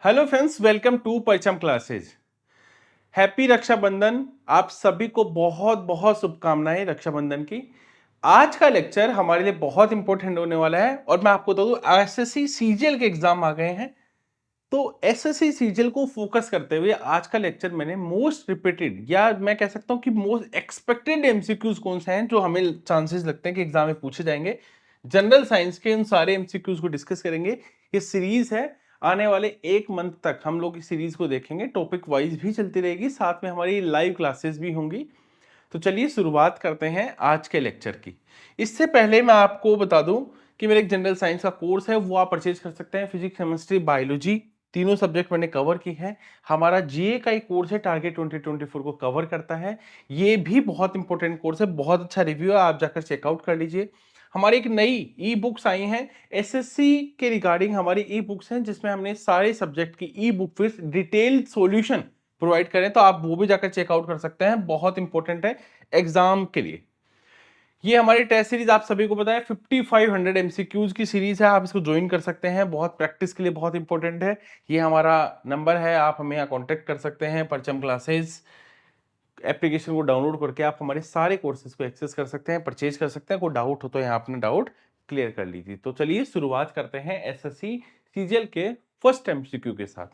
Hello friends, welcome to परचम classes. Happy Rakshabandhan. आप सभी को बहुत बहुत शुभकामनाएं रक्षाबंधन की। आज का लेक्चर हमारे लिए बहुत इंपॉर्टेंट होने वाला है और मैं आपको बता दूं एसएससी सीजीएल के एग्जाम आ गए हैं। तो एसएससी सीजीएल को फोकस करते हुए आज का लेक्चर मैंने मोस्ट रिपीटेड या मैं कह सकता हूं कि मोस्ट एक्सपेक्टेड एमसीक्यूज कौन से हैं जो हमें चांसेस लगते हैं कि एग्जाम में पूछे जाएंगे, जनरल साइंस के उन सारे एमसीक्यूज को डिस्कस करेंगे। ये सीरीज है, आने वाले एक मंथ तक हम लोग इस सीरीज को देखेंगे, टॉपिक वाइज भी चलती रहेगी, साथ में हमारी लाइव क्लासेस भी होंगी। तो चलिए शुरुआत करते हैं आज के लेक्चर की। इससे पहले मैं आपको बता दूं कि मेरे एक जनरल साइंस का कोर्स है, वो आप परचेज कर सकते हैं। फिजिक्स, केमिस्ट्री, बायोलॉजी तीनों सब्जेक्ट मैंने कवर की है। हमारा जीए का एक कोर्स है, टारगेट 2024 को कवर करता है। ये भी बहुत इंपॉर्टेंट कोर्स है, बहुत अच्छा रिव्यू है, आप जाकर चेकआउट कर लीजिए। हमारी एक नई ई बुक्स आई हैं एसएससी के रिगार्डिंग, हमारी ई बुक्स हैं जिसमें हमने सारे सब्जेक्ट की ई book with detailed solution provide करें, तो आप वो भी जाकर चेकआउट कर सकते हैं, बहुत इंपॉर्टेंट है एग्जाम के लिए। ये हमारी टेस्ट सीरीज आप सभी को पता है 5500 एमसीक्यूज की सीरीज है, आप इसको ज्वाइन कर सकते हैं, बहुत प्रैक्टिस के लिए बहुत इंपॉर्टेंट है। ये हमारा नंबर है, आप हमें यहाँ कॉन्टेक्ट कर सकते हैं। परचम क्लासेस एप्लीकेशन को डाउनलोड करके आप हमारे सारे कोर्सेज को एक्सेस कर सकते हैं, परचेज कर सकते हैं। कोई डाउट हो तो यहाँ अपना डाउट क्लियर कर लीजिए। तो चलिए शुरुआत करते हैं एसएससी सीजीएल के फर्स्ट एमसीक्यू के साथ।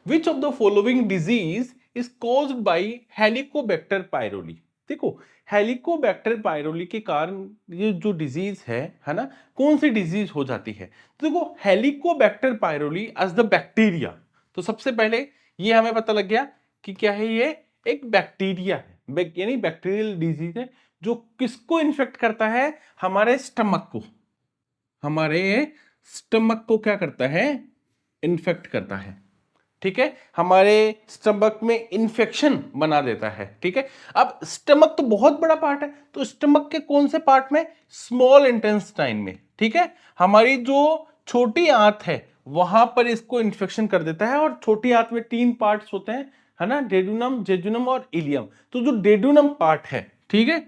Which of the following disease is caused by Helicobacter pylori? देखो, हेलिकोबैक्टर पायरोली के कारण ये जो डिजीज है ना, कौन सी डिजीज हो जाती है? तो देखो, हेलिकोबैक्टर पायरोली एज द बैक्टीरिया। तो सबसे पहले ये हमें पता लग गया कि क्या है, ये एक बैक्टीरिया है, यानी बैक्टीरियल डिजीज है जो किसको इन्फेक्ट करता है? हमारे स्टमक को। हमारे स्टमक को क्या करता है? इन्फेक्ट करता है। ठीक है, हमारे स्टमक में इंफेक्शन बना देता है। ठीक है, अब स्टमक तो बहुत बड़ा पार्ट है, तो स्टमक के कौन से पार्ट में? स्मॉल इंटेस्टाइन में। ठीक है, हमारी जो छोटी आंत है वहां पर इसको इंफेक्शन कर देता है, और छोटी आंत में 3 पार्ट्स होते हैं, है ना, डेडुनम, जेजुनम और इलियम। तो जो डेडुनम पार्ट है, ठीक है,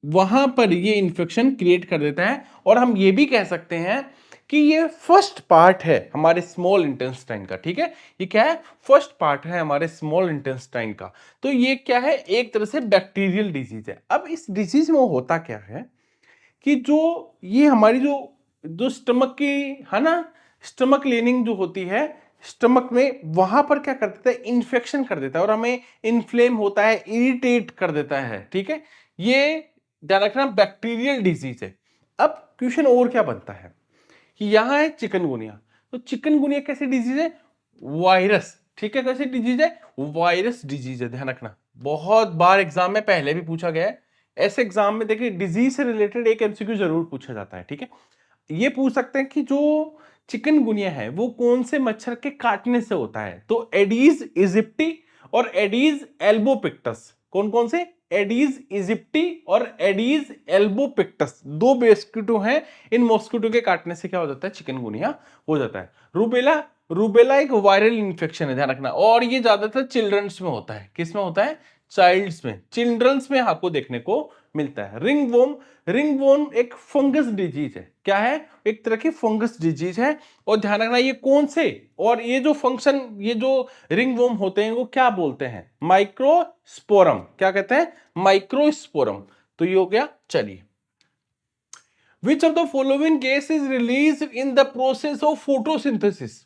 वहां पर ये इंफेक्शन क्रिएट कर देता है, और हम ये भी कह सकते हैं कि ये फर्स्ट पार्ट है हमारे स्मॉल इंटेस्टाइन का। ठीक है, ये क्या है? फर्स्ट पार्ट है हमारे स्मॉल इंटेस्टाइन का। तो ये क्या है? एक तरह से बैक्टीरियल डिजीज है। अब इस डिजीज में होता क्या है कि जो ये हमारी जो जो स्टमक की, है ना, स्टमक लिनिंग जो होती है स्टमक में, वहां पर क्या कर देता है? इन्फेक्शन कर देता है, और हमें इन्फ्लेम होता है, इरिटेट कर देता है। ठीक है, ये ध्यान रखना बैक्टीरियल डिजीज है। अब क्वेश्चन और क्या बनता है कि यहां है चिकनगुनिया। तो चिकनगुनिया कैसी डिजीज है? वायरस। ठीक है, कैसी डिजीज है? वायरस डिजीज है, ध्यान रखना। बहुत बार एग्जाम में पहले भी पूछा गया है। ऐसे एग्जाम में देखिए डिजीज से रिलेटेड एक एमसीक्यू जरूर पूछा जाता है। ठीक है, ये पूछ सकते हैं कि जो चिकनगुनिया है वो कौन से मच्छर के काटने से होता है? तो एडीज इजिप्टी और एडीज एल्बोपिक्टस। कौन कौन से? एडीज इजिप्टी और एडीज एल्बोपिक्टस, दो मॉस्किटो हैं। इन मॉस्किटो के काटने से क्या हो जाता है? चिकनगुनिया हो जाता है। रूबेला, रूबेला एक वायरल इंफेक्शन है, ध्यान रखना, और ये ज्यादातर चिल्ड्रंस में होता है। किस में होता है? चाइल्ड्स में, चिल्ड्रंस में आपको देखने को मिलता है। रिंगवॉर्म, रिंगवॉर्म एक फंगस डिजीज है। क्या है? एक तरह की फंगस डिजीज है, और ध्यान रखना ये कौन से, और ये जो फंक्शन, ये जो रिंगवॉर्म होते हैं वो क्या बोलते हैं? माइक्रोस्पोरम। क्या कहते हैं? माइक्रोस्पोरम। तो ये हो गया। चलिए, विच of the following gas is release in the process of photosynthesis?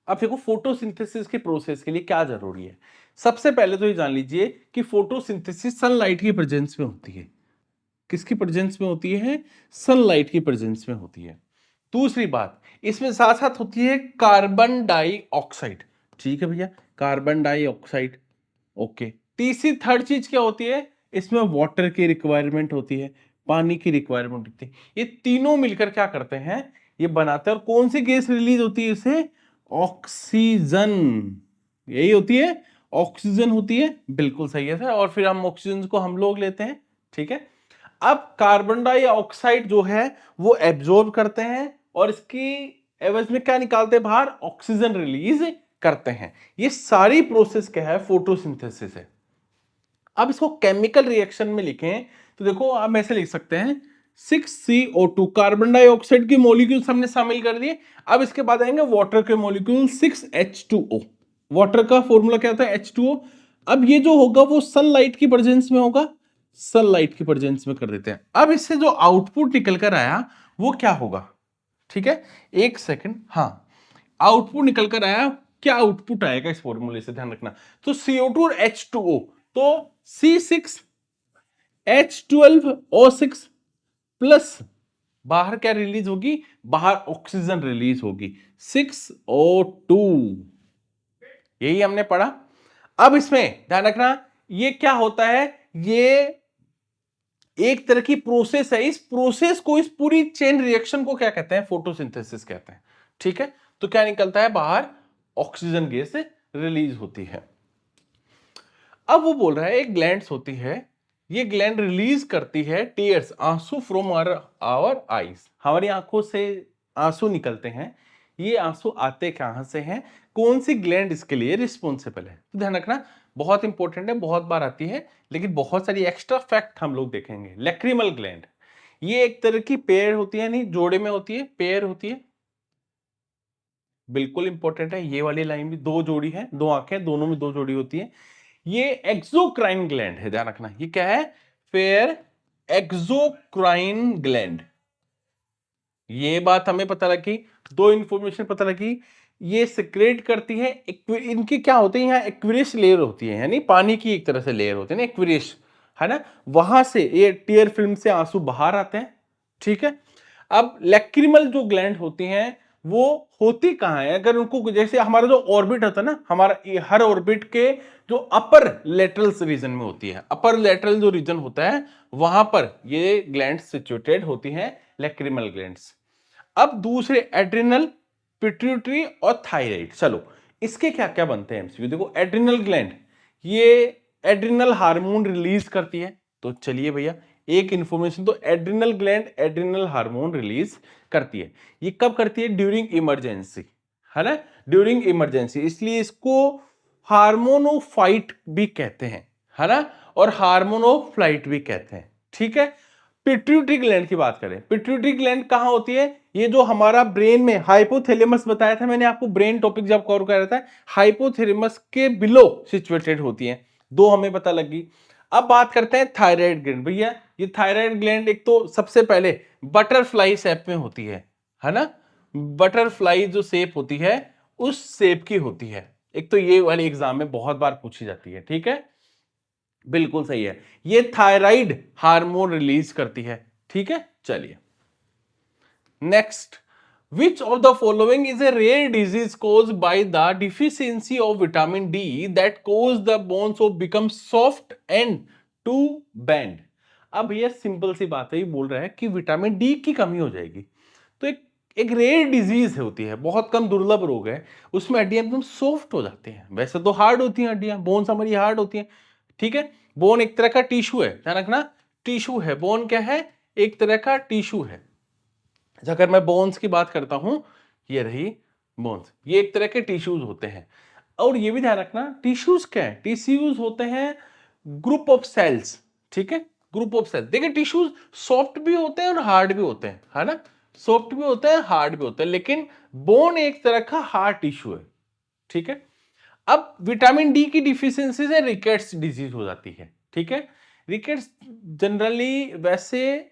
अब देखो, फोटोसिंथेसिस के प्रोसेस के लिए क्या जरूरी है? सबसे पहले तो ये जान लीजिए कि फोटोसिंथेसिस सनलाइट की प्रेजेंस में होती है। किसकी प्रेजेंस में होती है? सनलाइट की प्रेजेंस में होती है। दूसरी बात, इसमें साथ साथ होती है कार्बन डाइऑक्साइड। ठीक है भैया, कार्बन डाइऑक्साइड। ओके, तीसरी थर्ड चीज क्या होती है? इसमें वाटर की रिक्वायरमेंट होती है, पानी की रिक्वायरमेंट होती है। ये तीनों मिलकर क्या करते हैं? ये बनाते हैं। और कौन सी गैस रिलीज होती है इसे? ऑक्सीजन। यही होती है, ऑक्सीजन होती है। बिल्कुल सही है सर। और फिर हम ऑक्सीजन को हम लोग लेते हैं। ठीक है, अब कार्बन डाइऑक्साइड जो है वो एब्जॉर्ब करते हैं, और इसकी एवज में क्या निकालते हैं बाहर? ऑक्सीजन रिलीज करते हैं। ये सारी प्रोसेस क्या है? फोटोसिंथेसिस है। अब इसको केमिकल रिएक्शन में लिखें तो देखो आप ऐसे लिख सकते हैं 6CO2 कार्बन डाइऑक्साइड के मॉलिक्यूल्स हमने शामिल कर दिए। अब इसके बाद आएंगे वाटर के मॉलिक्यूल 6H2O। वाटर का फॉर्मूला क्या होता है H2O। अब ये जो होगा वो सनलाइट की प्रेजेंस में होगा, सनलाइट की प्रेजेंस में कर देते हैं। अब इससे जो आउटपुट निकल कर आया वो क्या होगा, ठीक है, एक सेकंड, हाँ, आउटपुट निकल कर आया, क्या आउटपुट आएगा इस फॉर्मूले से ध्यान रखना। तो CO2 और H2O, तो C6H12O6 प्लस बाहर क्या रिलीज होगी, बाहर ऑक्सीजन रिलीज होगी 6O2। यही हमने पढ़ा। अब इसमें ध्यान रखना ये क्या होता है, ये एक तरह की प्रोसेस है। इस प्रोसेस को, इस पूरी चेन रिएक्शन को क्या कहते हैं, फोटोसिंथेसिस कहते हैं। ठीक है, तो क्या निकलता है बाहर, ऑक्सीजन गैस रिलीज होती है। अब वो बोल रहा है एक ग्लैंड्स होती है, ये ग्लैंड रिलीज करती है टीयर्स, आंसू फ्रॉम आवर आईज, हमारी आंखों से आंसू निकलते हैं। ये आंसू आते कहां से हैं, कौन सी ग्लैंड इसके लिए रिस्पॉन्सिबल है, तो ध्यान रखना बहुत इंपॉर्टेंट है, बहुत बार आती है, लेकिन बहुत सारी एक्स्ट्रा फैक्ट हम लोग देखेंगे। लैक्रिमल ग्लैंड, ये एक तरह की पेयर होती है, नहीं जोड़े में होती है, पेयर होती है, बिल्कुल इंपॉर्टेंट है। ये वाली लाइन भी दो जोड़ी है, दो आंखें, दोनों में दो जोड़ी होती है। ये एक्सोक्राइन ग्लैंड है, ध्यान रखना ये क्या है, फेयर एक्सोक्राइन ग्लैंड। ये बात हमें पता लगी, दो इंफॉर्मेशन पता लगी। ये सिक्रेट करती है, इनकी क्या होते हैं, यहाँ एक्वेरियस लेयर होती है, यानी पानी की एक तरह से लेयर होती है ना, एक्वेरियस, है ना, वहां से ये टीयर फिल्म से आंसू बाहर आते हैं। ठीक है, अब लैक्रिमल जो ग्लैंड होती हैं वो होती कहां है, अगर उनको, जैसे हमारा जो ऑर्बिट होता है ना, हमारा हर ऑर्बिट के जो अपर लेटरल रीजन में होती है, अपर लेटरल जो रीजन होता है वहां पर ये ग्लैंड सिचुएटेड होती हैं, लैक्रिमल ग्लैंड्स। अब दूसरे एड्रिनल, पिट्यूटरी और थायराइड। चलो इसके क्या क्या बनते हैं एमसीक्यू, देखो एड्रिनल ग्लैंड, ये एड्रिनल हार्मोन रिलीज करती है। तो चलिए भैया एक इंफॉर्मेशन, तो adrenal gland adrenal hormone release करती है। ये कब करती है, ड्यूरिंग इमरजेंसी, है ना, ड्यूरिंग इमरजेंसी, इसलिए इसको हार्मोन ऑफ फाइट भी कहते हैं, है ना, और हार्मोन ऑफ फ्लाइट भी कहते हैं। ठीक है, पिट्यूटरी ग्लैंड की बात करें, पिट्यूटरी ग्लैंड कहां होती है, ये जो हमारा ब्रेन में हाइपोथैलेमस बताया था मैंने आपको, ब्रेन टॉपिक जब कवर कर रहा था, हाइपोथैलेमस के बिलो सिचुएटेड होती है, दो हमें पता लगी। अब बात करते हैं थायराइड ग्लैंड। भैया ये थायराइड ग्लैंड एक तो सबसे पहले बटरफ्लाई शेप में होती है ना, बटरफ्लाई जो शेप होती है उस शेप की होती है। एक तो ये वाली एग्जाम में बहुत बार पूछी जाती है। ठीक है, बिल्कुल सही है, ये थायराइड हार्मोन रिलीज करती है। ठीक है, चलिए next, which of the following is a rare disease caused by the deficiency of vitamin D that cause the bones of become soft and to bend। अब ये सिंपल सी बात है, ये बोल रहा है कि विटामिन डी की कमी हो जाएगी, तो एक रेयर डिजीज होती है, बहुत कम दुर्लभ रोग है, उसमें हड्डियां एकदम सॉफ्ट हो जाती हैं। वैसे तो हार्ड होती हैं हड्डियां, बोन्स हमारी हार्ड होती हैं। ठीक है, बोन एक तरह का टिश्यू है, ध्यान रखना टिश्यू है, बोन क्या है, एक तरह का टिश्यू है। अगर मैं बोन्स की बात करता हूं, ये रही बोन्स, ये एक तरह के टिश्यूज होते हैं। और ये भी ध्यान रखना टिश्यूज क्या है, टिश्यूज होते हैं ग्रुप ऑफ सेल्स। ठीक है, ग्रुप ऑफ सेल्स, देखिए टिश्यूज सॉफ्ट भी होते हैं और हार्ड भी होते हैं, है ना, सॉफ्ट भी होते हैं हार्ड भी होते हैं, लेकिन बोन एक तरह का हार्ड टिश्यू है। ठीक है, अब विटामिन डी की डिफिशियंसी से रिकेट्स डिजीज हो जाती है। ठीक है, रिकेट्स जनरली वैसे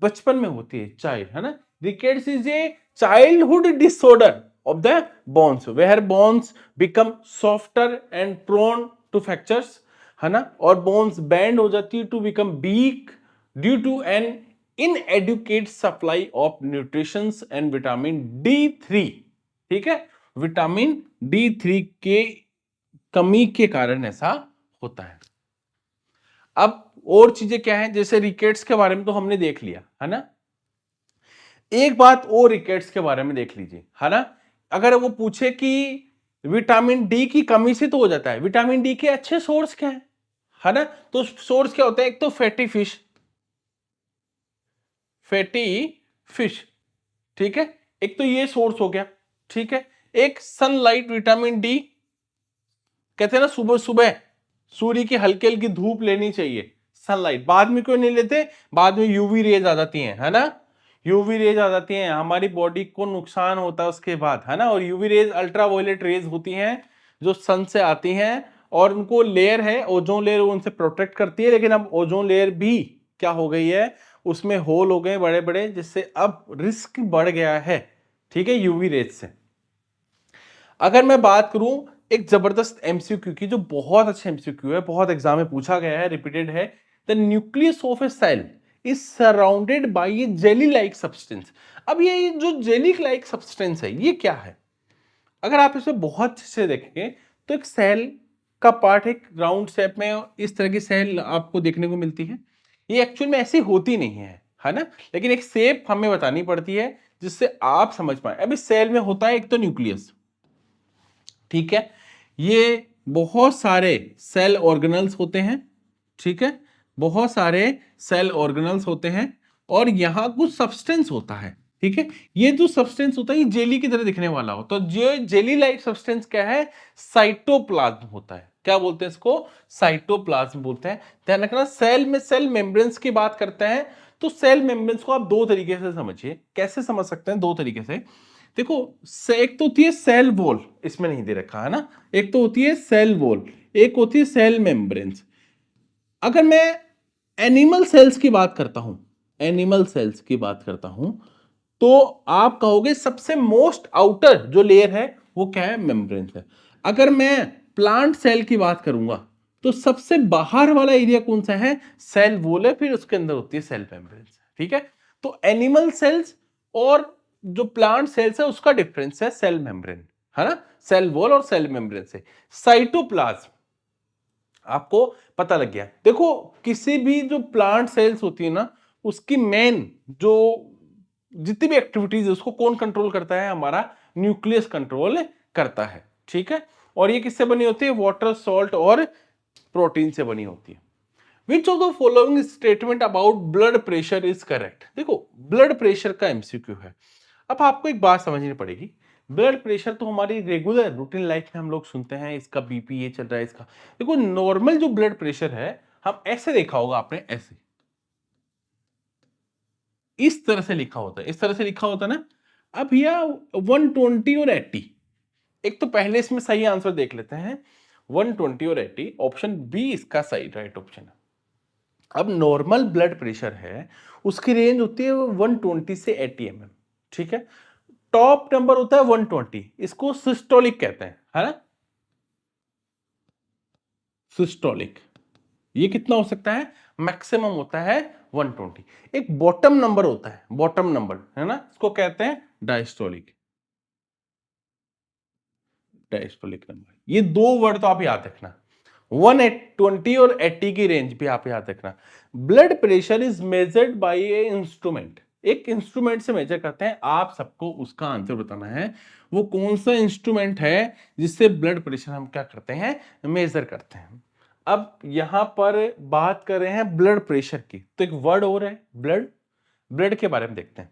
बचपन में होती है, चाइल्ड, है ना, rickets is a childhood disorder of the bones where bones become softer and prone to fractures, है ना, और बोन्स बैंड हो जाती है to become weak due to an inadequate supply of nutritions and vitamin D3। ठीक है, vitamin D3 के कमी के कारण ऐसा होता है। अब और चीजें क्या है, जैसे रिकेट्स के बारे में तो हमने देख लिया, है ना, एक बात और रिकेट्स के बारे में देख लीजिए, है ना, अगर वो पूछे कि विटामिन डी की कमी से तो हो जाता है, विटामिन डी के अच्छे सोर्स क्या है ना, तो सोर्स क्या होता है, एक तो फैटी फिश, फैटी फिश, ठीक है, एक तो ये सोर्स हो गया। ठीक है, एक सनलाइट, विटामिन डी कहते हैं ना सुबह सुबह सूर्य की हल्की हल्की धूप लेनी चाहिए, सनलाइट। बाद में क्यों नहीं लेते? बाद में यूवी रेज आ जाती हैं, है ना, यूवी रेज आ जाती हैं, हमारी बॉडी को नुकसान होता है उसके बाद, है ना। और यूवी रेज अल्ट्रावायलेट रेज होती हैं जो सन से आती हैं, और उनको लेयर है ओजोन लेयर, उनसे प्रोटेक्ट करती है। लेकिन अब ओजोन लेयर भी क्या हो गई है, उसमें होल हो गए बड़े बड़े, जिससे अब रिस्क बढ़ गया है, ठीक है, यूवी रेज से। अगर मैं बात करूं एक जबरदस्त एमसीक्यू की, जो बहुत अच्छा एमसीक्यू है, बहुत एग्जाम में पूछा गया है, रिपीटेड है। The nucleus of a cell is surrounded by a jelly like substance. अब ये जो जेली लाइक सब्सटेंस है ये क्या है? अगर आप इसे बहुत अच्छे से देखेंगे तो एक सेल का पार्ट एक राउंड शेप में इस तरह की सेल आपको देखने को मिलती है। ये एक्चुअल में ऐसी होती नहीं है ना, लेकिन एक शेप हमें बतानी पड़ती है जिससे आप समझ पाए। अब इस सेल में होता है एक तो न्यूक्लियस, ठीक है, ये बहुत सारे सेल ऑर्गेनल्स होते हैं, ठीक है, बहुत सारे सेल ऑर्गेनल्स होते हैं, और यहां कुछ सब्सटेंस होता है, ठीक है। ये जो सब्सटेंस होता है ये जेली की तरह दिखने वाला हो, तो जो जेली लाइक सब्सटेंस क्या है? साइटोप्लाज्म होता है। क्या बोलते हैं इसको? साइटोप्लाज्म बोलते हैं। ध्यान रखना, सेल में सेल मेम्ब्रेन्स की बात करते हैं, तो सेल मेम्ब्रेन्स को आप दो तरीके से समझिए। कैसे समझ सकते हैं? दो तरीके से देखो, एक तो होती है सेल वॉल, इसमें नहीं दे रखा है ना, एक तो होती है सेल वॉल, एक होती है सेल मेम्ब्रेन्स। अगर मैं एनिमल सेल्स की बात करता हूं, एनिमल सेल्स की बात करता हूं, तो आप कहोगे सबसे मोस्ट आउटर जो लेयर है वो क्या है? मेम्ब्रेन्स है। अगर मैं प्लांट सेल की बात करूंगा तो सबसे बाहर वाला एरिया कौन सा है? सेल वॉल है, फिर उसके अंदर होती है सेल मेम्ब्रेन्स, ठीक है। तो एनिमल सेल्स और जो प्लांट सेल्स है उसका डिफरेंस है सेल मेम्ब्रेन, है ना, सेल वॉल और सेल मेम्ब्रेन से। साइटोप्लाज्म आपको पता लग गया। देखो, किसी भी जो प्लांट सेल्स होती है ना, उसकी मेन जो जितनी भी एक्टिविटीज है उसको कौन कंट्रोल करता है? हमारा न्यूक्लियस कंट्रोल करता है, ठीक है। और ये किससे बनी होती है? वाटर, सॉल्ट और प्रोटीन से बनी होती है। विच of the following statement about blood pressure is correct? देखो, ब्लड प्रेशर का एमसीक्यू है। अब आपको एक बात समझनी पड़ेगी, ब्लड प्रेशर तो हमारी रेगुलर रूटीन लाइफ में हम लोग सुनते हैं, इसका बीपी ये चल रहा है, इसका। देखो, नॉर्मल जो ब्लड प्रेशर है, हम ऐसे देखा होगा आपने, ऐसे इस तरह से लिखा होता है, इस तरह से लिखा होता है ना। अब यह 120 और 80, एक तो पहले इसमें सही आंसर देख लेते हैं। 120 और 80, ऑप्शन बी इसका सही राइट ऑप्शन है। अब नॉर्मल ब्लड प्रेशर है, उसकी रेंज होती है 120 से 80 mm, ठीक है। टॉप नंबर होता है 120, इसको सिस्टोलिक कहते हैं, है ना, सिस्टोलिक। ये कितना हो सकता है? मैक्सिमम होता है 120। एक बॉटम नंबर होता है, बॉटम नंबर, है ना, इसको कहते हैं डायस्टोलिक। डायस्टोलिक नंबर, ये दो वर्ड तो आप याद रखना। 120 और 80 की रेंज भी आप याद रखना। Blood pressure is measured by A instrument, एक इंस्ट्रूमेंट से मेजर करते हैं। आप सबको उसका आंसर बताना है, वो कौन सा इंस्ट्रूमेंट है जिससे ब्लड प्रेशर हम क्या करते हैं? मेजर करते हैं। अब यहां पर बात कर रहे हैं ब्लड प्रेशर की, तो एक वर्ड और है ब्लड। ब्लड के बारे में देखते हैं।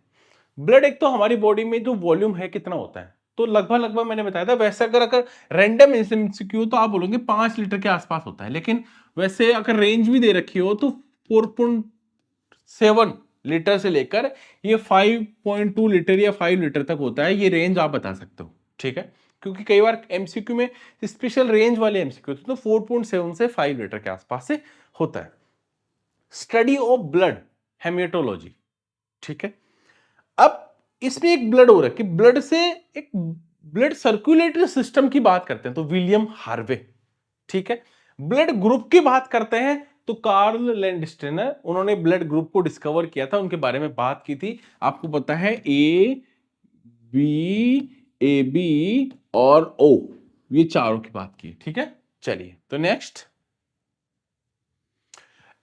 ब्लड एक तो हमारी बॉडी में जो वॉल्यूम है कितना होता है, तो लगभग लगभग मैंने बताया था। वैसे अगर अगर रैंडम एमसीक्यू तो आप बोलोगे 5 लीटर के आसपास होता है, लेकिन वैसे अगर रेंज भी दे रखी हो तो 4.7 लीटर से लेकर ये 5.2 लीटर या 5 लीटर तक होता है। ये रेंज आप बता सकते हो, ठीक है, क्योंकि कई बार एमसीक्यू में स्पेशल रेंज वाले एमसीक्यू तो 4.7 से 5 लीटर के आसपास से होता है। स्टडी ऑफ ब्लड, हेमेटोलॉजी, ठीक है। अब इसमें एक ब्लड हो रहा है कि ब्लड से एक ब्लड सर्कुलेटरी सिस्टम की बात करते हैं तो विलियम हार्वे, ठीक है। ब्लड ग्रुप की बात करते हैं तो कार्ल लैंडस्टेनर, उन्होंने ब्लड ग्रुप को डिस्कवर किया था, उनके बारे में बात की थी। आपको पता है ए बी और ओ, ये चारों की बात की, ठीक है। चलिए, तो नेक्स्ट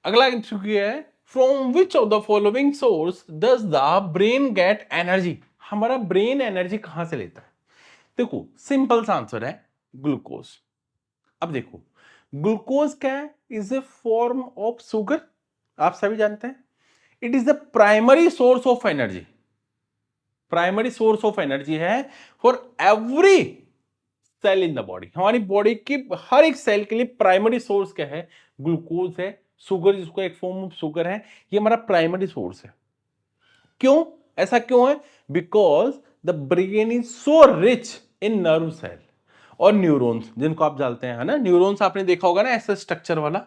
अगला इंटरव्यू है, from which of the following source does the brain get energy? हमारा ब्रेन एनर्जी कहां से लेता है? देखो, सिंपल सा आंसर है ग्लूकोज। अब देखो, ग्लूकोज क्या है? Is a form of sugar, आप सभी जानते हैं। It is the primary source of energy, primary source of energy है for every cell in the body. हमारी बॉडी की हर एक सेल के लिए प्राइमरी सोर्स क्या है? ग्लूकोज है, शुगर जिसको एक फॉर्म ऑफ शुगर है, ये हमारा प्राइमरी सोर्स है। क्यों? ऐसा क्यों है? Because the brain is so rich in nerve cell और न्यूरॉन्स, जिनको आप जानते हैं, है ना? न्यूरॉन्स आपने देखा होगा ना, ऐसा स्ट्रक्चर वाला,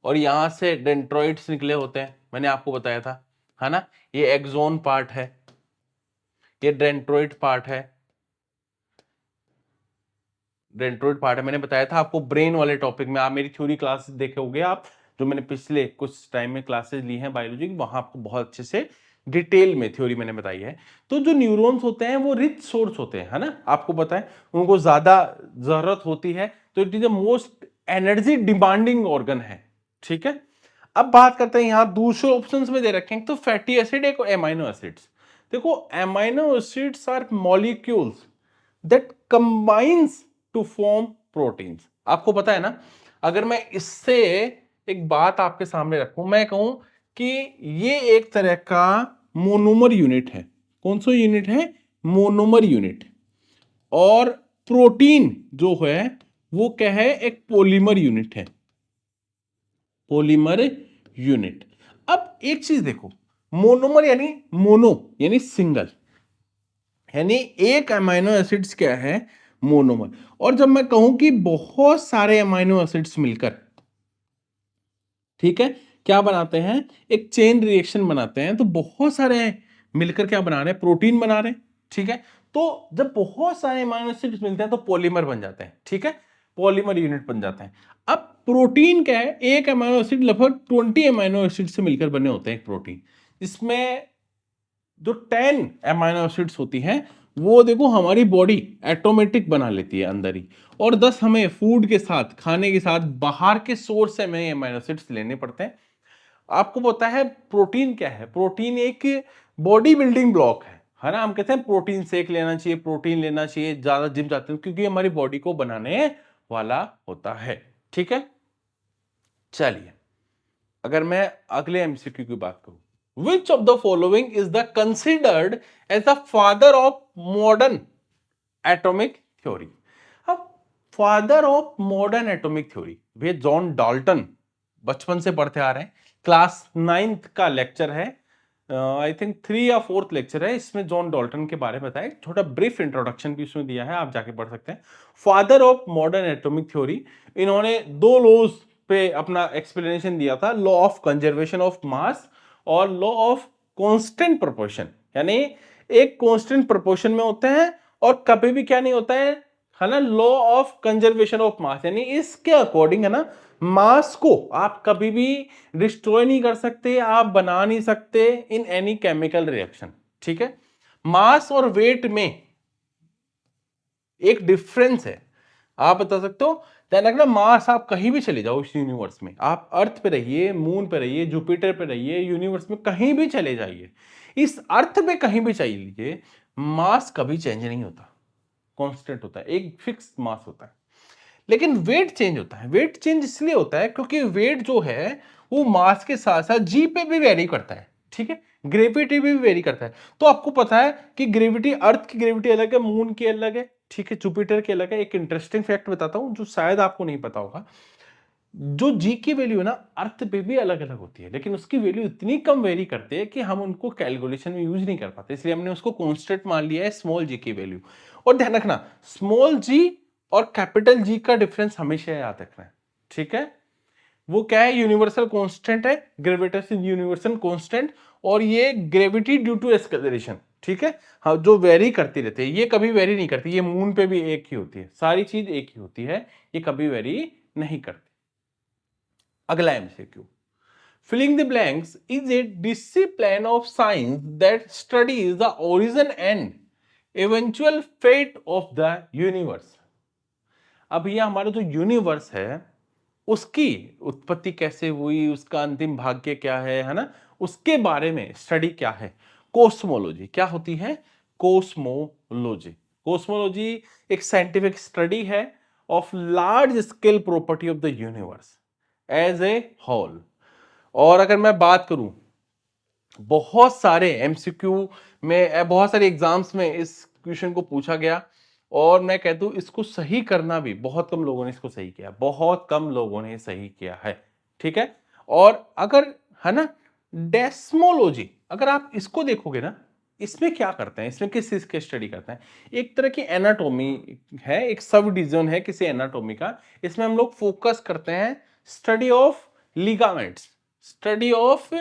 और यहां से डेंड्रॉइड्स निकले होते हैं, मैंने आपको बताया था, है ना? ये एक्सोन पार्ट है, ये डेंड्रॉइड पार्ट है, डेंड्रॉइड पार्ट है, मैंने बताया था आपको ब्रेन वाले टॉपिक में। आप मेरी थ्योरी क्लासेस देखे होंगे, आप जो मैंने पिछले कुछ टाइम में क्लासेस ली हैं बायोलॉजी की, वहां आपको बहुत अच्छे से डिटेल में थ्योरी मैंने बताई है। तो जो न्यूरॉन्स होते हैं वो रिच सोर्स होते हैं, है ना? आपको पता है उनको ज्यादा जरूरत होती है, तो it is the most energy demanding organ है, ठीक है? अब बात करते हैं, यहां दूसरे ऑप्शंस में दे रखे हैं, तो फैटी एसिड, एक एमाइनो एसिड्स। देखो, amino acids are molecules that combines to form proteins. आपको पता है ना, अगर मैं इससे एक बात आपके सामने रखूं, मैं कहूं कि ये एक तरह का मोनोमर यूनिट है। कौन सा यूनिट है? Monomer unit. और प्रोटीन जो है वो क्या है? एक पॉलीमर यूनिट है, पॉलीमर यूनिट। अब एक चीज देखो, मोनोमर यानी मोनो यानी सिंगल, यानी एक अमीनो एसिड्स क्या है? मोनोमर। और जब मैं कहूं कि बहुत सारे अमीनो एसिड्स मिलकर, ठीक है, क्या बनाते हैं? एक चेन रिएक्शन बनाते हैं, तो बहुत सारे मिलकर क्या बना रहे हैं? प्रोटीन बना रहे हैं, ठीक है? तो जब बहुत सारे अमीनो एसिड्स मिलते हैं तो पॉलीमर बन जाते हैं, ठीक है? पॉलीमर यूनिट बन जाते हैं। अब प्रोटीन क्या है? एक अमीनो एसिड लगभग 20 अमीनो एसिड से मिलकर बने होते हैं एक प्रोटीन। इसमें जो 10 अमीनो एसिड्स होती हैं वो देखो हमारी बॉडी ऑटोमेटिक बना लेती है अंदर ही, और 10 हमें फूड के साथ, खाने के साथ, बाहर के सोर्स से हमें अमीनो एसिड्स लेने पड़ते हैं। आपको पता है प्रोटीन क्या है? प्रोटीन एक बॉडी बिल्डिंग ब्लॉक है ना? हम कहते हैं प्रोटीन शेक लेना चाहिए, प्रोटीन लेना चाहिए, ज्यादा जिम जाते हैं, क्योंकि हमारी बॉडी को बनाने वाला होता है, ठीक है? चलिए, अगर मैं अगले एमसीक्यू की बात करूं, which of the following is the considered as the father of modern atomic theory? अब father of modern atomic theory, वे जॉन डाल्टन, बचपन से पढ़ते आ रहे हैं, क्लास 9th का लेक्चर है, आई थिंक 3 या 4th लेक्चर है, इसमें जॉन डाल्टन के बारे में बताया, छोटा ब्रीफ इंट्रोडक्शन भी उसमें दिया है, आप जाके पढ़ सकते हैं। Father of modern atomic theory, इन्होंने दो लॉज पे अपना एक्सप्लेनेशन दिया था, law of conservation of mass और लॉ ऑफ कांस्टेंट प्रोपोर्शन, यानी एक कांस्टेंट प्रोपोर्शन में होते हैं और कभी भी क्या नहीं होता है ना? Law of conservation of mass, यानी इसके अकॉर्डिंग, है ना, मास को आप कभी भी डिस्ट्रॉय नहीं कर सकते, आप बना नहीं सकते इन एनी केमिकल रिएक्शन, ठीक है? मास और वेट में एक डिफरेंस है, आप बता सकते हो? ध्यान रखना, मास आप कहीं भी चले जाओ इस यूनिवर्स में, आप अर्थ पे रहिए, मून पे रहिए, जुपिटर पे रहिए, यूनिवर्स में कहीं भी चले जाइए, इस अर्थ पे कहीं भी चलिए, मास कभी चेंज नहीं होता, कांस्टेंट होता है, एक फिक्स मास होता है। लेकिन वेट चेंज होता है। वेट चेंज इसलिए होता है क्योंकि वेट जो है वो मास के साथ साथ जी पे भी वेरी करता है, ठीक है? ग्रेविटी भी वेरी करता है। तो आपको पता है कि ग्रेविटी, अर्थ की ग्रेविटी अलग है, मून की अलग है, ठीक है, जुपिटर की अलग है। एक इंटरेस्टिंग फैक्ट बताता हूं जो शायद आपको नहीं पता होगा, जो जी की वैल्यू है ना, अर्थ पे भी अलग अलग होती है, लेकिन उसकी वैल्यू इतनी कम वेरी करते हैं कि हम उनको कैलकुलेशन में यूज नहीं कर पाते, इसलिए हमने उसको कांस्टेंट मान लिया है, स्मॉल जी की वैल्यू। और ध्यान रखना, स्मॉल जी और कैपिटल जी का डिफरेंस हमेशा याद रखना है, ठीक है? वो क्या है? यूनिवर्सल कांस्टेंट है, ग्रेविटेशन यूनिवर्सल कांस्टेंट, और ये ग्रेविटी ड्यू टू एक्सेलरेशन, ठीक है? हाँ, जो वेरी करती रहती है, ये कभी वेरी नहीं करती, ये मून पे भी एक ही होती है, सारी चीज एक ही होती है, ये कभी वेरी नहीं करती। अगला MCQ, filling the blanks is a discipline of science that studies the origin and eventual fate of the universe. अब ये हमारा जो यूनिवर्स है उसकी उत्पत्ति कैसे हुई, उसका अंतिम भाग्य क्या है ना, उसके बारे में स्टडी क्या है? कोस्मोलॉजी। क्या होती है? कोस्मोलॉजी। कोस्मोलॉजी एक साइंटिफिक स्टडी है of large scale property of the universe as a whole. और अगर मैं बात करूं, बहुत सारे एमसीक्यू में, बहुत सारे एग्जाम्स में इस क्वेश्चन को पूछा गया और मैं कहता हूं इसको सही करना भी बहुत कम लोगों ने इसको सही किया, बहुत कम लोगों ने सही किया है, ठीक है। और अगर है ना डेस्मोलॉजी, अगर आप इसको देखोगे ना, इसमें क्या करते हैं, इसमें किस चीज की स्टडी करते हैं, एक तरह की एनाटॉमी है, एक सब डिवीजन है किसी एनाटॉमी का। इसमें हम लोग फोकस करते हैं study of ligaments, study of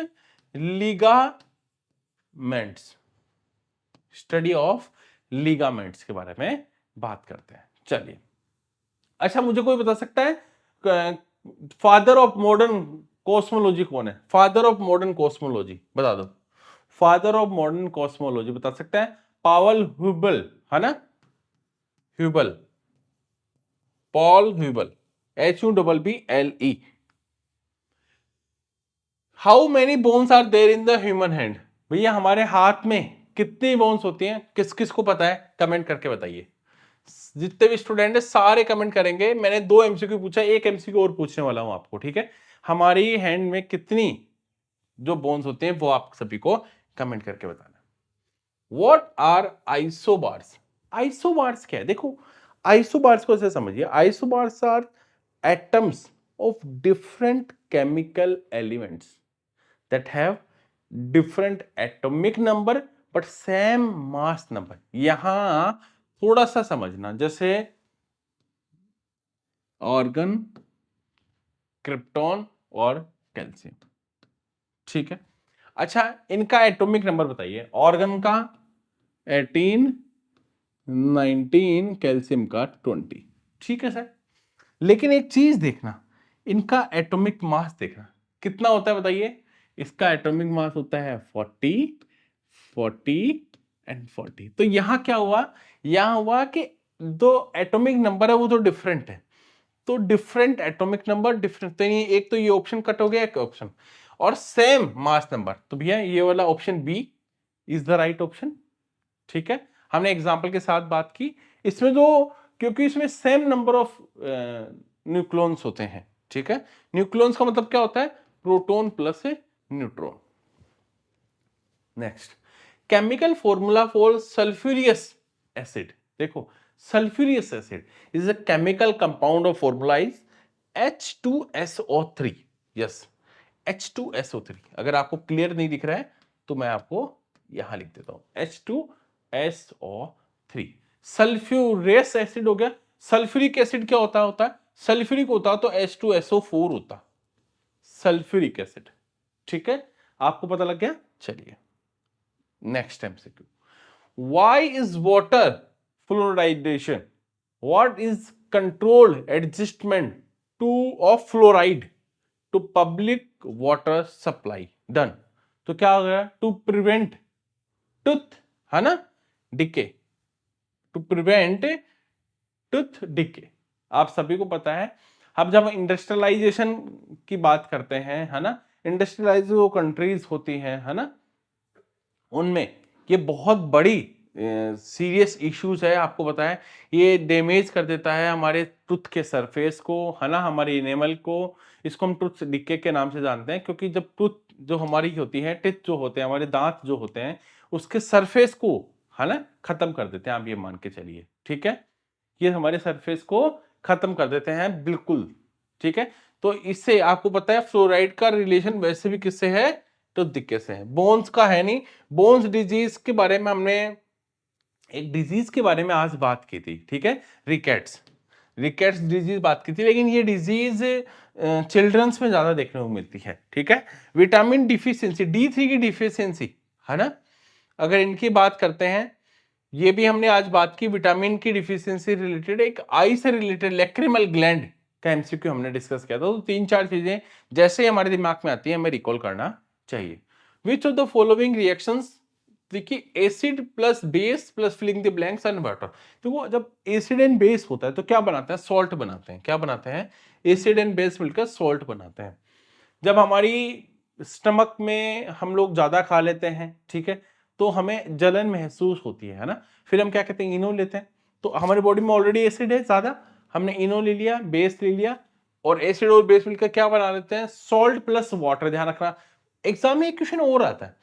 ligaments, study of ligaments के बारे में बात करते हैं। चलिए, अच्छा मुझे कोई बता सकता है फादर ऑफ मॉडर्न कॉस्मोलॉजी कौन है? फादर ऑफ मॉडर्न कॉस्मोलॉजी बता दो, फादर ऑफ मॉडर्न कॉस्मोलॉजी बता सकता है? पावल ह्यूबल, है ना, Hubble, Paul Hubble, HUBBLE। How many bones are there in the human hand? भैया हमारे हाथ में कितनी बोन्स होती हैं, किस किस को पता है? कमेंट करके बताइए। जितने भी स्टूडेंट है सारे कमेंट करेंगे। मैंने 2 MCQ पूछा, 1 MCQ और पूछने वाला हूं आपको, ठीक है। हमारी हैंड में कितनी जो बोन्स होते हैं वो आप सभी को कमेंट करके बताना। What are isobars? आइसोबार्स क्या है? देखो, आइसोबार्स को ऐसे समझिए, isobars are atoms of different chemical elements that have different atomic number but same mass number। यहां थोड़ा सा समझना, जैसे ऑर्गन, क्रिप्टॉन और कैल्शियम, ठीक है। अच्छा, इनका एटॉमिक नंबर बताइए। ऑर्गन का 18, 19, कैल्शियम का 20, ठीक है सर। लेकिन एक चीज देखना, इनका एटॉमिक मास देखना कितना होता है बताइए। इसका एटॉमिक मास होता है 40, 40 एंड 40। तो यहां क्या हुआ, यहां हुआ कि दो एटॉमिक नंबर है वो तो डिफरेंट है, तो डिफरेंट एटॉमिक नंबर डिफरेंट, तो एक तो ये ऑप्शन कट हो गया, एक ऑप्शन, और सेम मास नंबर, तो भैया ये वाला option B is the right option, ठीक है। हमने एग्जांपल के साथ बात की इसमें, जो क्योंकि इसमें सेम नंबर ऑफ न्यूक्लॉन्स होते हैं, ठीक है। न्यूक्लॉन्स का मतलब क्या होता है? Proton plus neutron. Next, chemical formula for sulphurous acid. देखो, sulphurous acid is a chemical compound of formula is H2SO3। Yes, H2SO3। अगर आपको क्लियर नहीं दिख रहा है तो मैं आपको यहां लिख देता हूं, H2SO3। सल्फ्यूरियस एसिड हो गया। सल्फ्यूरिक एसिड क्या होता है? सल्फ्यूरिक होता तो H2SO4 होता, सल्फ्यूरिक एसिड, ठीक है। आपको पता लग गया। चलिए next MCQ, why is water fluoridation, what is controlled adjustment to of fluoride to public water supply done? तो क्या हो गया? टू प्रिवेंट टूथ, है ना, decay, to prevent tooth decay. आप सभी को पता है, अब जब इंडस्ट्रियलाइजेशन की बात करते हैं, है ना, इंडस्ट्रियलाइज जो कंट्रीज होती हैं, है ना, उनमें ये बहुत बड़ी सीरियस इश्यूज है। आपको पता है ये डैमेज कर देता है हमारे टूथ के सरफेस को, है ना, हमारे इनेमल को। इसको हम टूथ डिके के नाम से जानते हैं, क्योंकि जब टूथ जो हमारी होती है, टिथ जो होते हैं, हमारे दांत जो होते हैं, उसके सरफेस को, है ना, खत्म कर देते हैं। आप ये मान के चलिए, ठीक है, ये हमारे सरफेस को खत्म कर देते हैं बिल्कुल, ठीक है। तो इससे आपको पता है फ्लोराइड का रिलेशन वैसे भी किससे है? टूथ डिके से है, बोन्स का है नहीं। बोन्स डिजीज के बारे में हमने एक डिजीज के बारे में आज बात की थी, ठीक है, रिकेट्स, रिकेट्स डिजीज बात की थी, लेकिन ये डिजीज चिल्ड्रंस में ज्यादा देखने को मिलती है, ठीक है। विटामिन डिफिशियंसी, D3 की डिफिशियंसी, है ना, अगर इनकी बात करते हैं, ये भी हमने आज बात की। विटामिन की डिफिशियंसी रिलेटेड एक आई से रिलेटेड लैक्रिमल ग्लैंड का MCQ हमने डिस्कस किया था। तो 3-4 चीजें जैसे ही हमारे दिमाग में आती है हमें रिकॉल करना चाहिए। Which of the following reactions, देखिए acid plus base plus filling the blanks and water. देखो, जब एसिड एंड बेस होता है तो क्या बनाते हैं? सॉल्ट बनाते हैं। क्या बनाते हैं? एसिड एंड बेस मिलकर सॉल्ट बनाते हैं। जब हमारी स्टमक में हम लोग ज्यादा खा लेते हैं, ठीक है, तो हमें जलन महसूस होती है ना, फिर हम क्या कहते हैं? इनो लेते हैं। तो हमारी बॉडी में ऑलरेडी एसिड है ज्यादा, हमने इनो ले लिया, बेस ले लिया, और एसिड और बेस मिलकर क्या बना लेते हैं? Salt plus water. ध्यान रखना, एग्जाम में एक क्वेश्चन और आता है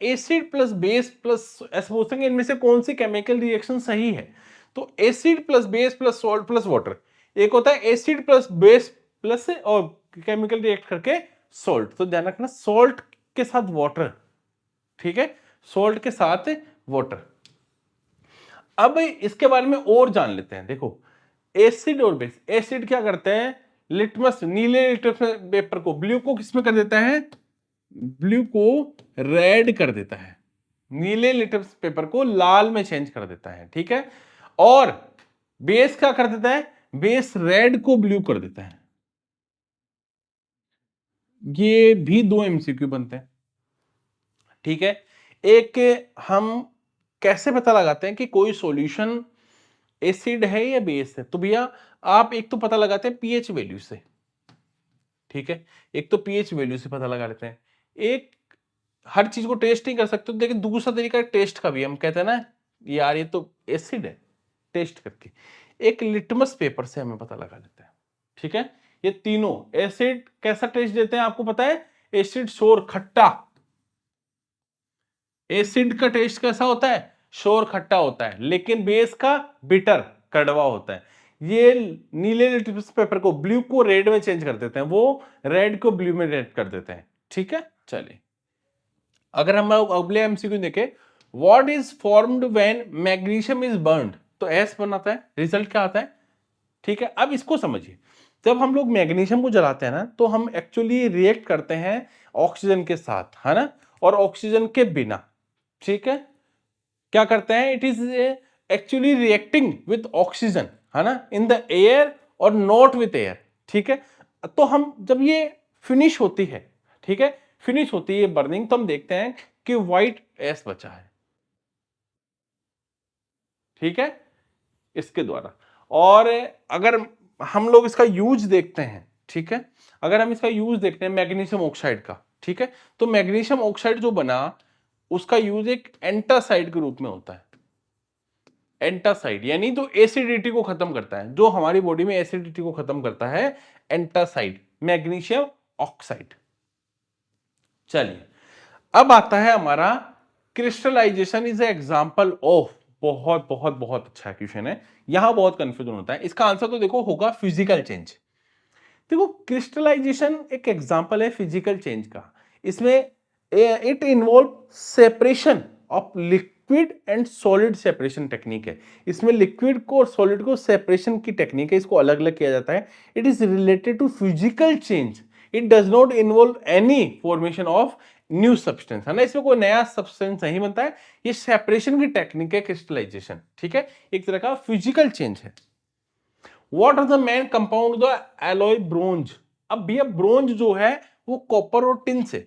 एसिड प्लस बेस प्लस ऐसे पूछेंगे इनमें से कौन सी केमिकल रिएक्शन सही है। तो acid plus base plus salt plus water, एक होता है एसिड प्लस बेस प्लस और केमिकल रिएक्ट करके सॉल्ट। तो ध्यान रखना सॉल्ट के साथ वाटर, ठीक है, सॉल्ट के साथ वाटर। अब इसके बारे में और जान लेते हैं। देखो एसिड और बेस, एसिड क्या करते हैं, लिटमस नीले लिटमस पेपर को ब्लू को किसमें कर देता है, ब्लू को रेड कर देता है, नीले लिटमस पेपर को लाल में चेंज कर देता है, ठीक है। और बेस क्या कर देता है, बेस रेड को ब्लू कर देता है। ये भी दो एमसीक्यू बनते हैं, ठीक है। एक हम कैसे पता लगाते हैं कि कोई सॉल्यूशन एसिड है या बेस है, तो भैया आप एक तो पता लगाते हैं पीएच वैल्यू से, ठीक है, एक तो पीएच वैल्यू से पता लगा लेते हैं। एक हर चीज को टेस्ट नहीं कर सकते, तो देखिए दूसरा तरीका टेस्ट का भी, हम कहते हैं ना यार ये तो एसिड है, टेस्ट करके एक लिटमस पेपर से हमें पता लगा लेते हैं, ठीक है। ये तीनों एसिड कैसा टेस्ट देते हैं आपको पता है, एसिड शोर खट्टा, एसिड का टेस्ट कैसा होता है, शोर खट्टा होता है, लेकिन बेस का बिटर कड़वा होता है। ये नीले लिटमस पेपर को ब्लू को रेड में चेंज कर देते हैं, वो रेड को ब्लू में रेड कर देते हैं, ठीक है। चलिए अगर हम अगले एमसीक्यू देखें, what is formed when magnesium is burned, तो एस बनाता है, रिजल्ट क्या आता है, ठीक है। अब इसको समझिए, जब हम लोग मैग्नीशियम को जलाते हैं ना, तो हम एक्चुअली रिएक्ट करते हैं ऑक्सीजन के साथ, है ना, और ऑक्सीजन के बिना, ठीक है। क्या करते हैं, it is actually reacting with oxygen, है ना, इन द एयर और नॉट विथ एयर, ठीक है। तो हम जब ये फिनिश होती है, ठीक है, फिनिश होती है बर्निंग, तो हम देखते हैं कि व्हाइट एस बचा है, ठीक है, इसके द्वारा। और अगर हम लोग इसका यूज देखते हैं, ठीक है, अगर हम इसका यूज देखते हैं मैग्नीशियम ऑक्साइड का, ठीक है, तो मैग्नीशियम ऑक्साइड जो बना उसका यूज एक एंटासाइड के रूप में होता है। एंटासाइड यानी तो एसिडिटी को खत्म करता है, जो हमारी बॉडी में एसिडिटी को खत्म करता है, एंटासाइड मैग्नीशियम ऑक्साइड। चलिए अब आता है हमारा क्रिस्टलाइजेशन इज एग्जांपल ऑफ, बहुत बहुत बहुत अच्छा क्वेश्चन है, यहां बहुत कंफ्यूजन होता है। इसका आंसर तो देखो होगा फिजिकल चेंज। देखो क्रिस्टलाइजेशन एक एग्जांपल है फिजिकल चेंज का, इसमें it involve separation of liquid and solid separation technique है। इसमें लिक्विड को और सॉलिड को सेपरेशन की टेक्निक है, इसको अलग अलग किया जाता है। It is related to physical change, it does not involve any formation of new substance, है ना, इसमें कोई नया सब्सटेंस नहीं बनता है, ये सेपरेशन की टेक्निक है क्रिस्टलाइजेशन, ठीक है, एक तरह का फिजिकल चेंज है। What are the main compound the alloy bronze, अब भैया ब्रोंज जो है वो कॉपर और टिन से,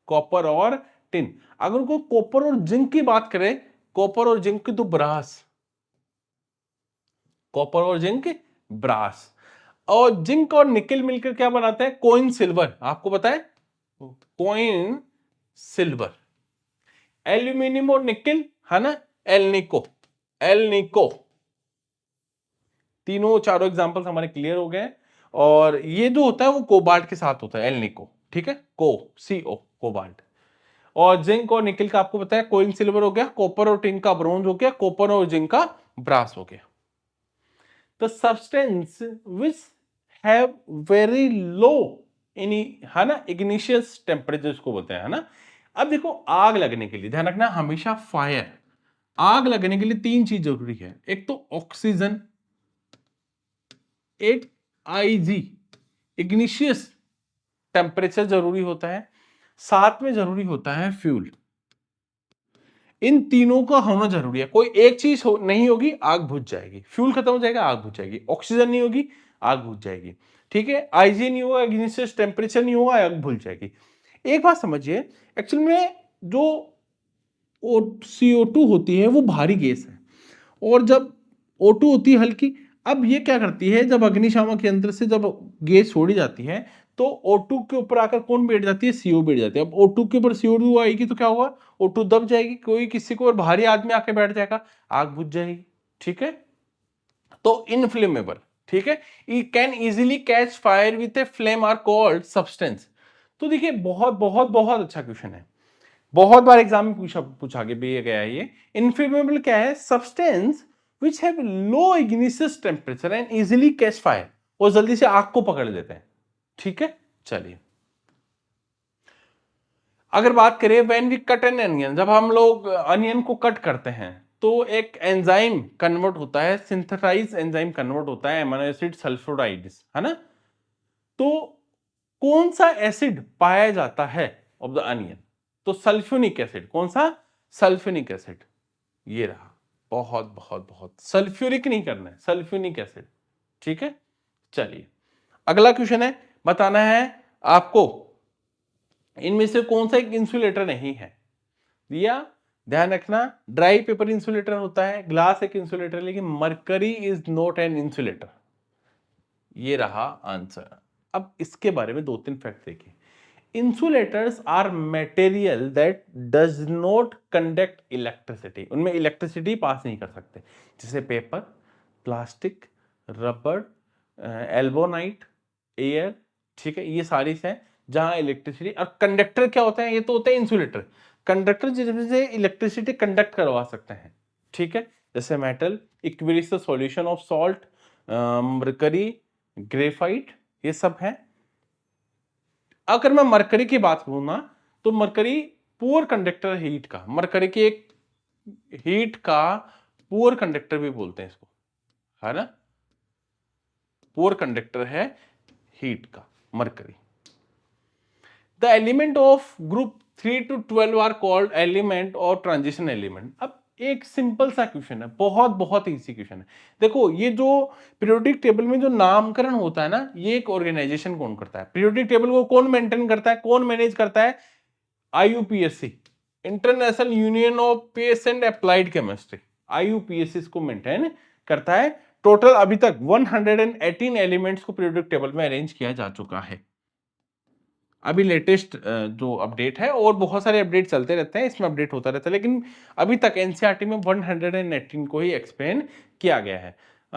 कॉपर और टिन, अगर को कॉपर और जिंक की बात करें, कॉपर और जिंक की तो ब्रास, कॉपर और जिंक ब्रास, और जिंक और निकेल मिलकर क्या बनाते हैं, कोइन सिल्वर, आपको पता है कोइन सिल्वर। एल्यूमिनियम और निकेल, है ना, एलनिको, एलनिको। तीनों चारों एग्जांपल्स हमारे क्लियर हो गए। और ये जो होता है वो कोबाल्ट के साथ होता है, एलनिको, ठीक है, को सी ओ कोबाल्ट। और जिंक और निकेल का आपको पता है कोइन सिल्वर हो गया, कॉपर और टिन का ब्रोंज हो गया, कॉपर और जिंक का ब्रास हो गया। The substance which have very low इनी, है ना, इग्निशियस टेम्परेचर को बोलते हैं, है ना। अब देखो आग लगने के लिए ध्यान रखना हमेशा फायर, आग लगने के लिए तीन चीज जरूरी है, एक तो ऑक्सीजन, एक आईजी इग्निशियस टेम्परेचर जरूरी होता है, साथ में जरूरी होता है फ्यूल। इन तीनों का होना जरूरी है, कोई एक चीज नहीं होगी आग बुझ जाएगी, फ्यूल खत्म हो जाएगा आग बुझ जाएगी, ऑक्सीजन नहीं होगी आग बुझ जाएगी, ठीक है, आईजी नहीं होगा, इग्निशियस टेम्परेचर नहीं होगा, आग बुझ जाएगी। एक बात समझिए, एक्चुअल में जो CO2 होती है वो भारी गैस है, और जब O2 होती है हल्की। अब ये क्या करती है, जब अग्निशामक यंत्र से जब गैस छोड़ी जाती है तो O2 के ऊपर आकर कौन बैठ जाती है, CO बैठ जाती है। अब O2 के ऊपर CO2 आएगी तो क्या होगा, O2 दब जाएगी, कोई किसी को और भारी आदमी आके बैठ जाएगा, आग बुझ जाएगी, ठीक है। तो इनफ्लेमेबल, ठीक है, can easily catch fire with a flame are called substance. तो देखिए बहुत बहुत बहुत अच्छा क्वेश्चन है। बहुत बार एग्जाम में पूछा गया है ये। इनफ्लेमेबल क्या है? Substance which have low igneous temperature and easily catch fire, वो जल्दी से आग को पकड़ लेते हैं। ठीक है, चलिए अगर बात करें when we cut an onion, जब हम लोग अनियन को कट करते हैं तो एक एंजाइम कन्वर्ट होता है, सिंथेसाइज एंजाइम कन्वर्ट होता है अमीनो एसिड सल्फोराइड्स, है ना। तो कौन सा एसिड पाया जाता है ऑफ द अनियन? तो सल्फ्यूनिक एसिड। कौन सा? Sulphuric acid. ये रहा, बहुत बहुत बहुत, सल्फ्यूरिक नहीं करना है, सल्फ्यूनिक एसिड। ठीक है, चलिए अगला क्वेश्चन है, बताना है आपको इनमें से कौन सा एक इंसुलेटर नहीं है। दिया, ध्यान रखना, ड्राई पेपर इंसुलेटर होता है, ग्लास एक इंसुलेटर, लेकिन mercury is not an insulator. ये रहा आंसर। अब इसके बारे में दो तीन फैक्ट देखिए। Insulators are material that does not conduct electricity, उनमें इलेक्ट्रिसिटी पास नहीं कर सकते, जैसे paper, plastic, rubber, ebonite, air. ठीक है, ये सारी हैं जहां इलेक्ट्रिसिटी। और कंडक्टर क्या होता है? ये तो होता है इंसुलेटर। कंडक्टर जिससे इलेक्ट्रिसिटी कंडक्ट करवा सकते हैं। ठीक है, जैसे metal, Aquarius solution of salt, mercury, graphite, ये सब है। अगर मैं मरकरी की बात करूं ना, तो मरकरी पुअर कंडक्टर हीट का, मरकरी की एक हीट का पुअर कंडक्टर भी बोलते हैं इसको, है ना। पुअर कंडक्टर है हीट का mercury. The element of group 3 to 12 are called element और ट्रांजिशन एलिमेंट। अब एक सिंपल सा क्वेश्चन है, बहुत बहुत इजी क्वेश्चन है। देखो ये जो पीरियोडिक टेबल में जो नामकरण होता है ना, ये एक ऑर्गेनाइजेशन कौन करता है? पीरियोडिक टेबल को कौन मेंटेन करता है, कौन मैनेज करता है? IUPAC, international union of space and applied chemistry, IUPAC इसको मेंटेन करता है। टोटल अभी तक 118 एलिमेंट्स को पीरियोडिक टेबल में अरेंज किया जा चुका है। अभी लेटेस्ट जो अपडेट है, और बहुत सारे अपडेट चलते रहते हैं, इसमें अपडेट होता रहता है, लेकिन अभी तक एनसीईआरटी में 118 को ही एक्सप्लेन किया गया है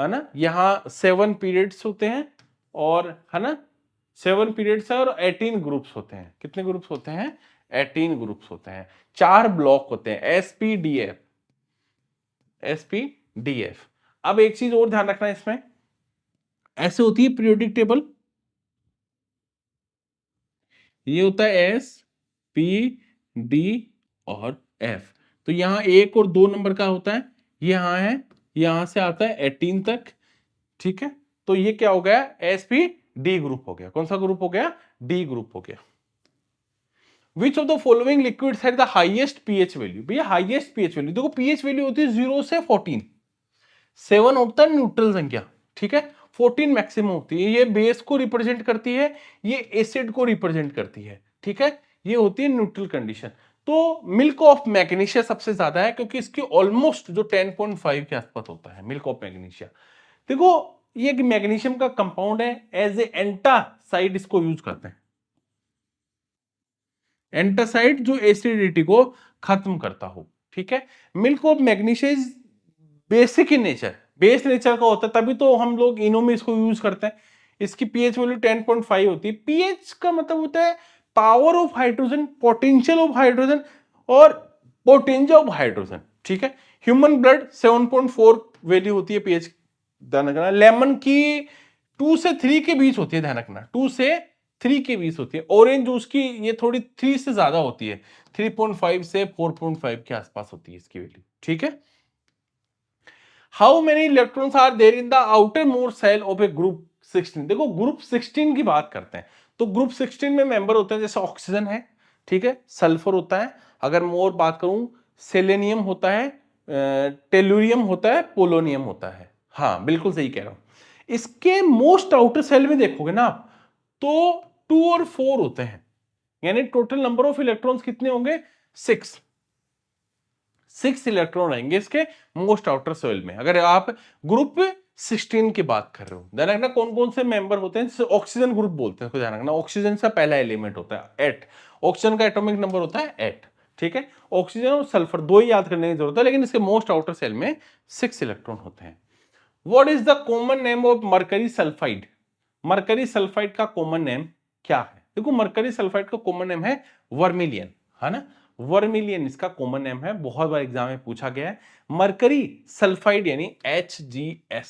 ना। यहाँ 7 पीरियड्स होते हैं, और है ना 7 पीरियड्स है और 18 ग्रुप्स होते हैं। कितने ग्रुप्स होते हैं? 18 ग्रुप्स होते हैं। 4 ब्लॉक होते हैं, SPDF, SPDF। अब एक चीज और ध्यान रखना, इसमें ऐसे होती है पीरियोडिक टेबल, ये होता है S, P, D और F। तो यहां 1 और 2 नंबर का होता है, यहां है, यहां से आता है 18 तक। ठीक है, तो ये क्या हो गया? SPD ग्रुप हो गया। कौन सा ग्रुप हो गया? D ग्रुप हो गया। विच of the following liquids have the highest pH value? भैया हाईएस्ट पीएच वैल्यू देखो, पीएच वैल्यू होती है 0 से 14। 7 होता है न्यूट्रल संख्या, ठीक है, 14 मैक्सिमम होती है। ये बेस को रिप्रेजेंट करती है, ये एसिड को रिप्रेजेंट करती है। ठीक है, ये होती है न्यूट्रल कंडीशन। तो मिल्क ऑफ मैग्नीशिया सबसे ज्यादा है, क्योंकि इसकी ऑलमोस्ट जो 10.5 के आसपास होता है मिल्क ऑफ मैग्नीशिया। देखो ये मैग्नीशियम का कंपाउंड है, एज ए एंटासाइड इसको यूज करते हैं। एंटासाइड जो एसिडिटी को खत्म करता हो। ठीक है, milk of magnesia is basic in nature, base nature का होता है, तभी तो हम लोग इनो में इसको यूज करते हैं। इसकी पीएच वैल्यू 10.5 होती है। पीएच का मतलब होता है power of hydrogen, potential of hydrogen और पोटेंशियल ऑफ हाइड्रोजन। ठीक है, ह्यूमन ब्लड 7.4 वैल्यू होती है पीएच, ध्यान रखना। लेमन की 2 से 3 के बीच होती है, ध्यान रखना, 2 से 3 के बीच होती है। ऑरेंज जूस की ये थोड़ी 3 से ज्यादा होती है, 3.5 से 4.5 के आसपास होती है इसकी वैल्यू। ठीक है, how many electrons are there in the outermost shell of a group 16? देखो ग्रुप 16 की बात करते हैं, तो ग्रुप 16 में मेंबर होते हैं, जैसे ऑक्सीजन है, ठीक है, सल्फर होता है, अगर मोर बात करूं सेलेनियम होता है, टेलुरियम होता है, पोलोनियम होता है। हाँ बिल्कुल सही कह रहा हूं। इसके मोस्ट आउटर सेल में देखोगे ना आप, तो 2 और 4 होते हैं, यानी टोटल नंबर ऑफ इलेक्ट्रॉन्स कितने होंगे? 6। 6 इलेक्ट्रॉन रहेंगे इसके मोस्ट आउटर सेल में, अगर आप ग्रुप 16 की बात कर रहे हो। ध्यान रखना कौन कौन से मेंबर होते हैं, ऑक्सीजन ग्रुप बोलते हैं, ध्यान रखना ऑक्सीजन का पहला एलिमेंट होता है 8, ऑक्सीजन का एटॉमिक नंबर होता है 8। ठीक है, ऑक्सीजन और सल्फर दो ही याद करने की जरूरत है, लेकिन इसके मोस्ट आउटर सेल में 6 इलेक्ट्रॉन होते हैं। What is the common name of mercury sulphide? Mercury sulphide का कॉमन नेम क्या है? देखो मरकरी सल्फाइड का कॉमन नेम है वर्मिलियन, है ना, वर्मिलियन इसका कॉमन नेम है, बहुत बार एग्जाम में पूछा गया है। मरकरी सल्फाइड यानी HgS,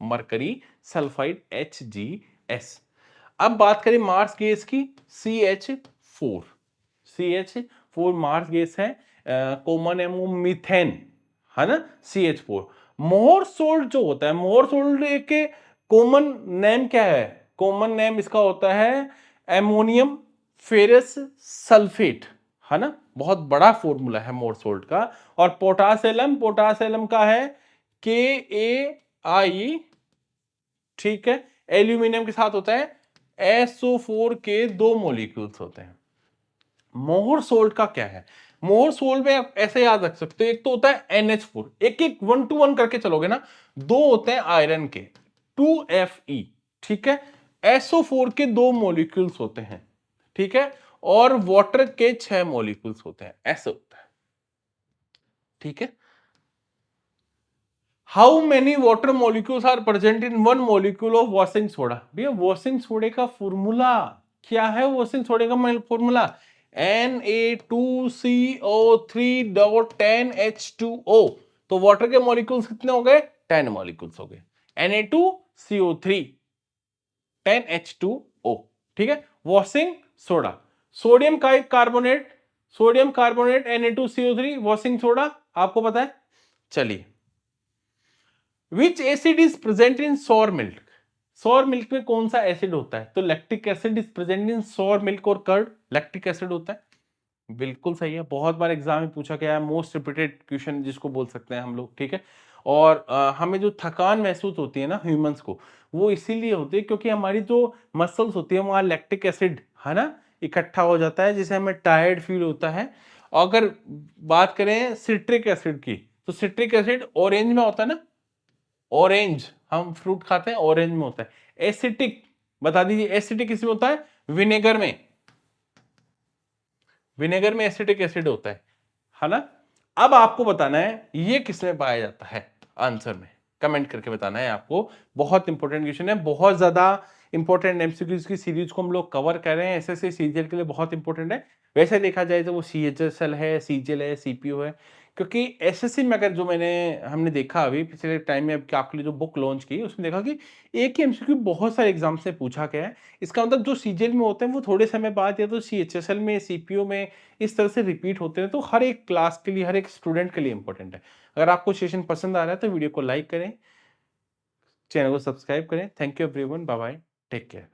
मरकरी सल्फाइड HgS। अब बात करें मार्स गैस की, CH4, CH4 मार्स गैस है, कॉमन नेम वो मीथेन, है ना, CH4। मोर सोल्ट जो होता है, मोर सोल्ट के कॉमन नेम क्या है? कॉमन नेम इसका होता है एमोनियम फेरस सल्फेट, है ना, बहुत बड़ा फॉर्मूला है मोर सोल्ट का। और पोटासियम, पोटासियम का है KAI, ठीक है। एल्यूमिनियम के साथ होता है SO4 के 2 मॉलिक्यूल्स होते हैं। मोहर सोल्ट का क्या है? मोहर सोल्ट में आप ऐसे याद रख सकते हो, एक तो होता है NH4, एक एक 1 to 1 करके चलोगे ना, दो होते हैं आयरन के 2Fe, ठीक है। SO4 के 2 मॉलिक्यूल्स होते हैं, ठीक है, और वाटर के 6 मॉलिक्यूल्स होते हैं, ऐसे होता है, ठीक है। How many water molecules are present in 1 molecule of washing soda? भैया वॉशिंग सोडे का फॉर्मूला क्या है? वॉशिंग सोडे का फॉर्मूला Na2CO3.10H2O। तो वाटर के मॉलिक्यूल्स कितने हो गए? 10 मॉलिक्यूल्स हो गए, Na2CO3 10H2O, ठीक है। Washing soda, sodium carbonate, sodium carbonate Na2CO3 washing soda, आपको पता है। चलिए, विच एसिड इज प्रेजेंट इन सोर मिल्क? सोर मिल्क में कौन सा एसिड होता है? तो lactic acid is present in सोर मिल्क और कर्ड, लैक्टिक एसिड होता है। बिल्कुल सही है, बहुत बार एग्जाम में पूछा गया है, मोस्ट रिपीटेड क्वेश्चन जिसको बोल सकते हैं हम लोग, ठीक है। और हमें जो थकान महसूस होती है ना ह्यूमंस को, वो इसीलिए होती है क्योंकि हमारी जो मसल्स होती है वहां लैक्टिक एसिड, है ना, इकट्ठा हो जाता है, जिसे हमें टायर्ड फील होता है। अगर बात करें सिट्रिक एसिड की, तो सिट्रिक एसिड ऑरेंज में होता है ना, ऑरेंज, हम फ्रूट खाते हैं ऑरेंज में होता है। एसिटिक, बता दीजिए एसिटिक किसमें होता है? विनेगर में, विनेगर में एसिटिक एसिड होता है ना। अब आपको बताना है ये किसमें पाया जाता है, आंसर में कमेंट करके बताना है आपको। बहुत इंपॉर्टेंट क्वेश्चन है, बहुत ज्यादा इंपॉर्टेंट एमसीक्यूज की सीरीज को हम लोग कवर कर रहे हैं, एसएससी सीजीएल के लिए बहुत इंपॉर्टेंट है। वैसे देखा जाए तो वो सीएचएसएल है, सीजीएल है, सीपीओ है, क्योंकि एसएससी में अगर जो हमने देखा अभी पिछले टाइम में आपके लिए जो बुक लॉन्च की उसमें देखा कि एक ही एमसीक्यू बहुत सारे एग्जाम से पूछा गया है। इसका मतलब जो सीजीएल में होते हैं वो थोड़े समय बाद या तो सीएचएसएल में, सीपीओ में इस तरह से रिपीट होते हैं, तो हर एक क्लास के लिए, हर एक स्टूडेंट के लिए इंपॉर्टेंट है। अगर आपको सेशन पसंद आ रहा है तो वीडियो को लाइक करें, चैनल को सब्सक्राइब करें। Thank you everyone, bye bye, take care.